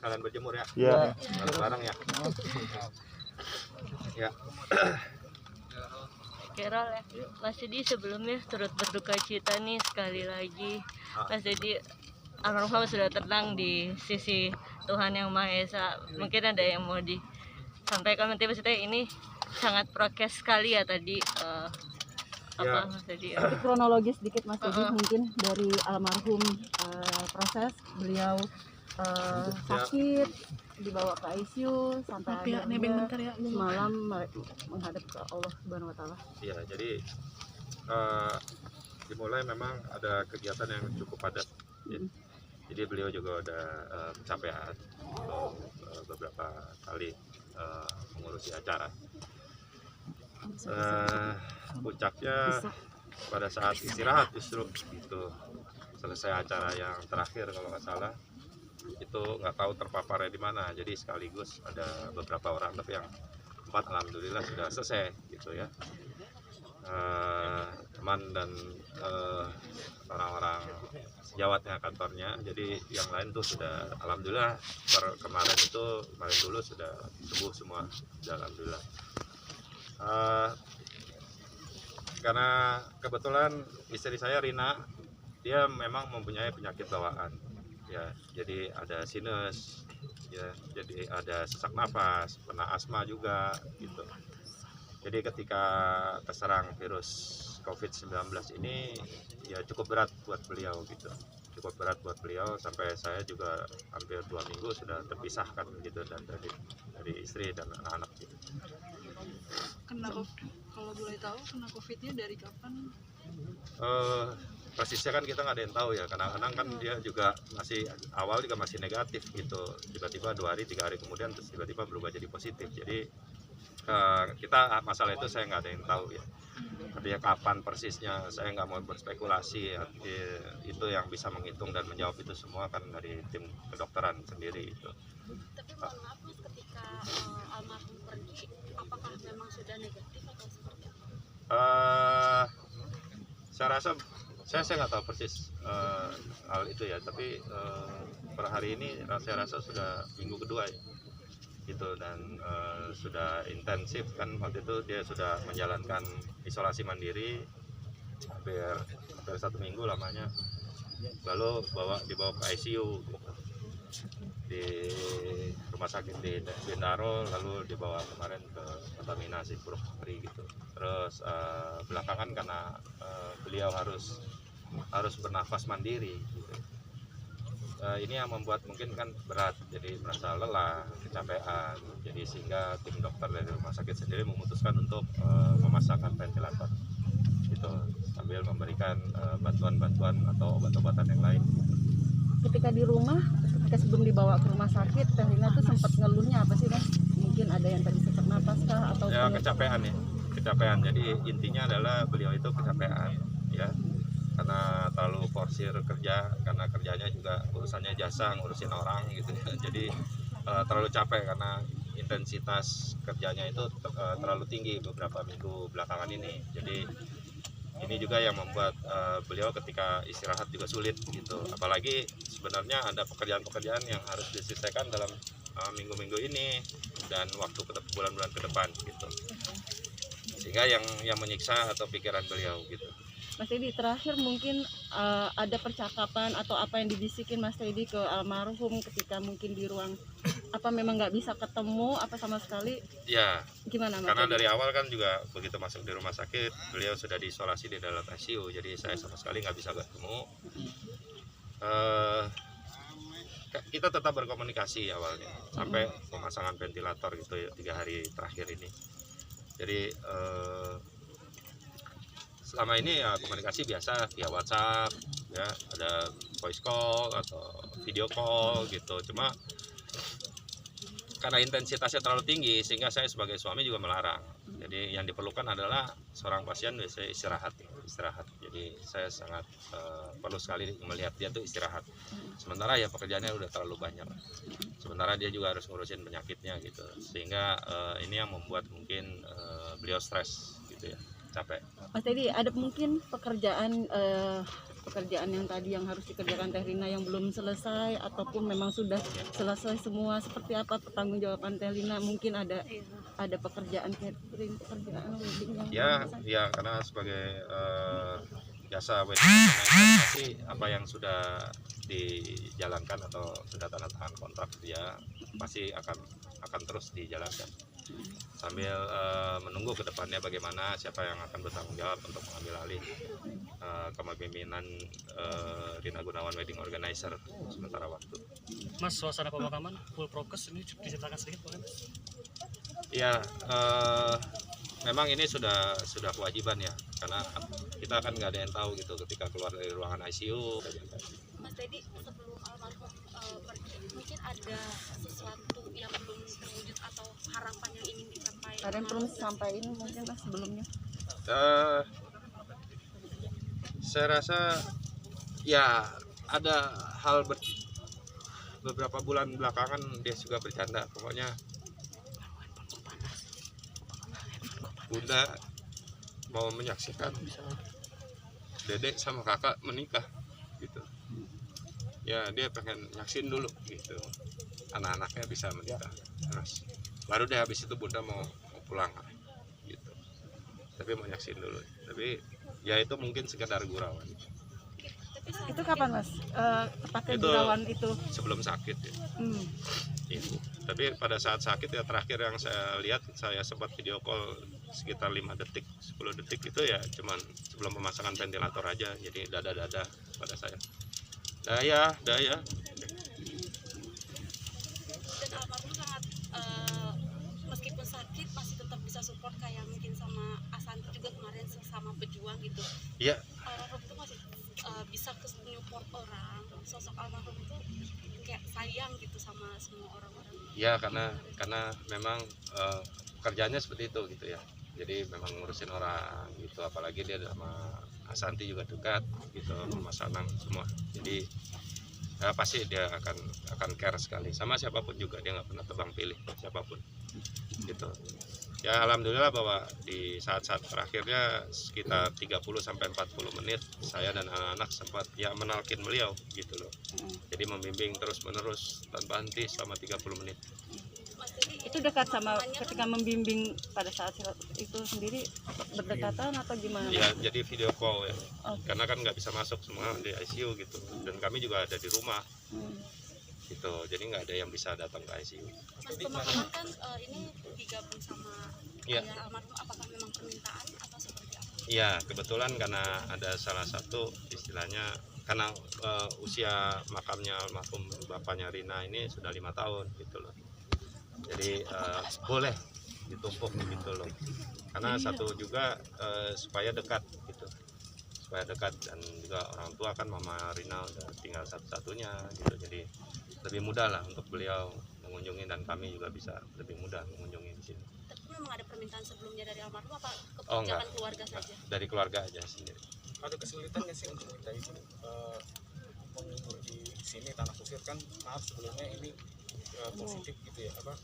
sekalian berjemur ya. Iya. Bareng-bareng ya. Ya. Kerol ya, Mas Dedi sebelumnya turut berduka cita nih sekali lagi. Mas Dedi almarhum sudah tenang di sisi Tuhan Yang Maha Esa. Mungkin ada yang mau disampaikan nanti Mas Dedi, ini sangat prokes sekali ya tadi. Apa Mas Dedi? Kronologis sedikit Mas Dedi, mungkin dari almarhum proses beliau sakit, dibawa ke ICU sampai akhirnya semalam menghadap ke Allah Subhanahu Wa Taala. Iya, jadi dimulai memang ada kegiatan yang cukup padat. Jadi beliau juga ada kecapean beberapa kali mengurusi acara. Puncaknya pada saat istirahat justru itu, selesai acara yang terakhir kalau nggak salah, itu nggak tahu terpaparnya di mana. Jadi sekaligus ada beberapa orang, tapi yang 4 alhamdulillah sudah selesai gitu ya. Teman dan orang-orang sejawatnya kantornya. Jadi yang lain tuh sudah alhamdulillah kemarin dulu sudah sembuh semua, sudah alhamdulillah. Karena kebetulan istri saya Rina, dia memang mempunyai penyakit bawaan ya, jadi ada sinus ya, jadi ada sesak nafas, pernah asma juga gitu. Jadi ketika terserang virus COVID-19 ini ya cukup berat buat beliau gitu, cukup berat buat beliau, sampai saya juga hampir 2 minggu sudah terpisahkan gitu dan dari istri dan anak-anak gitu. Kenapa, kalau boleh tahu, kena COVID-nya dari kapan? Persisnya kan kita nggak ada yang tahu ya. Kadang-kadang kan dia juga awal juga masih negatif gitu, tiba-tiba 2 hari 3 hari kemudian terus tiba-tiba berubah jadi positif. Jadi kita masalah itu saya nggak ada yang tahu ya. Artinya kapan persisnya saya nggak mau berspekulasi. Itu yang bisa menghitung dan menjawab itu semua kan dari tim kedokteran sendiri itu. Tapi mohon maaf Mas, ketika almarhum pergi, apakah memang sudah negatif atau seperti apa? Saya rasa saya nggak tahu persis hal itu ya, tapi per hari ini saya rasa sudah minggu kedua ya gitu, dan sudah intensif kan. Waktu itu dia sudah menjalankan isolasi mandiri hampir 1 minggu lamanya, lalu dibawa ke ICU gitu, di rumah sakit di Bintaro, lalu dibawa kemarin ke Pertamina Sipurupri gitu. Terus belakangan karena beliau harus bernafas mandiri gitu. Ini yang membuat mungkin kan berat, jadi merasa lelah, kecapean. Jadi sehingga tim dokter dari rumah sakit sendiri memutuskan untuk memasangkan ventilator gitu, sambil memberikan bantuan-bantuan atau obat-obatan yang lain. Ketika di rumah, ketika sebelum dibawa ke rumah sakit, Teh Rina tuh sempat ngeluhnya apa sih Mas? Mungkin ada yang tadi sesak napas kah atau ya kecapean ya, kecapean. Jadi intinya adalah beliau itu kecapean ya, karena terlalu forsir kerja, karena kerjanya juga urusannya jasa, ngurusin orang gitu ya. Jadi terlalu capek karena intensitas kerjanya itu terlalu tinggi beberapa minggu belakangan ini. Jadi ini juga yang membuat beliau ketika istirahat juga sulit gitu. Apalagi sebenarnya ada pekerjaan-pekerjaan yang harus diselesaikan dalam minggu-minggu ini dan waktu bulan-bulan ke depan gitu. Sehingga yang menyiksa atau pikiran beliau gitu. Mas Teddy, terakhir mungkin ada percakapan atau apa yang dibisikin Mas Teddy ke almarhum ketika mungkin di ruang, apa memang nggak bisa ketemu apa sama sekali? Ya, gimana Mas karena Teddy? dari awal kan juga begitu masuk di rumah sakit, beliau sudah diisolasi di dalam ICU, jadi saya sama sekali nggak bisa ketemu. Kita tetap berkomunikasi awalnya sampai pemasangan ventilator gitu ya, 3 hari terakhir ini. Jadi selama ini ya komunikasi biasa via WhatsApp ya, ada voice call atau video call gitu. Cuma karena intensitasnya terlalu tinggi sehingga saya sebagai suami juga melarang. Jadi yang diperlukan adalah seorang pasien biasanya istirahat. Jadi saya sangat perlu sekali melihat dia tuh istirahat. Sementara ya pekerjaannya udah terlalu banyak. Sementara dia juga harus ngurusin penyakitnya gitu. Sehingga ini yang membuat mungkin beliau stres gitu ya, capek. Mas Teddy, ada mungkin pekerjaan pekerjaan yang tadi yang harus dikerjakan Teh Rina yang belum selesai ataupun memang sudah selesai semua, seperti apa pertanggungjawaban Teh Rina? Mungkin ada pekerjaan catering, pekerjaan wedding yang Ya, belum selesai? ya karena sebagai jasa wedding organizer pasti apa yang sudah dijalankan atau sudah tanda tangan kontrak dia pasti akan terus dijalankan sambil menunggu ke depannya bagaimana siapa yang akan bertanggung jawab untuk mengambil alih kepemimpinan Rina Gunawan Wedding Organizer sementara waktu. Mas, suasana pemakaman full prokes ini diceritakan sedikit boleh Mas? Ya, memang ini sudah kewajiban ya, karena kita kan nggak ada yang tahu gitu ketika keluar dari ruangan ICU. Mas Dedi, sebelum almarhum pergi, mungkin ada sesuatu yang belum terwujud atau harapan yang ingin dicapai? Ada yang perlu sampaikan mungkin Mas sebelumnya? Saya rasa ya ada hal beberapa bulan belakangan dia juga bercanda, pokoknya Bunda mau menyaksikan Dedek sama kakak menikah gitu. Ya dia pengen nyaksin dulu gitu, anak-anaknya bisa menikah terus baru deh habis itu Bunda mau pulang gitu, tapi mau nyaksin dulu. Tapi ya itu mungkin sekedar gurauan. Itu kapan Mas? Tepatnya Itu gurauan itu? sebelum sakit ya. Ibu. Tapi pada saat sakit ya terakhir yang saya lihat, saya sempat video call sekitar 5 detik 10 detik itu ya cuman sebelum pemasangan ventilator aja, jadi dada-dada pada saya. Daya. Dan almarhum sangat meskipun sakit masih tetap bisa support kayak mungkin sama Asanti juga kemarin sama pejuang gitu. Iya. Almarhum itu masih bisa ke support orang. Sosok almarhum itu kayak sayang gitu sama semua orang-orang. Ya karena memang pekerjaannya seperti itu gitu ya. Jadi memang ngurusin orang gitu, apalagi dia sama Asanti juga dekat gitu, Mas Anang semua. Jadi ya pasti dia akan care sekali sama siapapun juga, dia nggak pernah tebang pilih siapapun gitu. Ya alhamdulillah bahwa di saat-saat terakhirnya sekitar 30-40 menit saya dan anak-anak sempat ya menalkin beliau gitu loh. Jadi membimbing terus-menerus tanpa henti selama 30 menit. Itu dekat sama ketika membimbing pada saat itu sendiri, berdekatan atau gimana? Ya jadi video call ya. Oke. Karena kan nggak bisa masuk semua di ICU gitu, dan kami juga ada di rumah gitu, jadi nggak ada yang bisa datang ke ICU. Mas, pemakaman kan ini digabung sama Iya. ayah almarhum, apakah memang permintaan atau seperti apa? Iya, kebetulan karena ada salah satu istilahnya karena usia makamnya almarhum bapaknya Rina ini sudah 5 tahun gitu loh. Jadi boleh ditumpuk gitu loh. Karena satu juga supaya dekat gitu. Supaya dekat, dan juga orang tua kan mama Rina udah tinggal satu-satunya gitu. Jadi lebih mudah lah untuk beliau mengunjungi, dan kami juga bisa lebih mudah mengunjungi di sini. Tapi memang ada permintaan sebelumnya dari almarhum apa Oh, enggak. kebijakan keluarga saja? Dari keluarga aja sendiri. Ada kesulitan nggak sih untuk kita itu mengubur di sini Tanah Kusir kan, maaf sebelumnya ini positif gitu ya, apa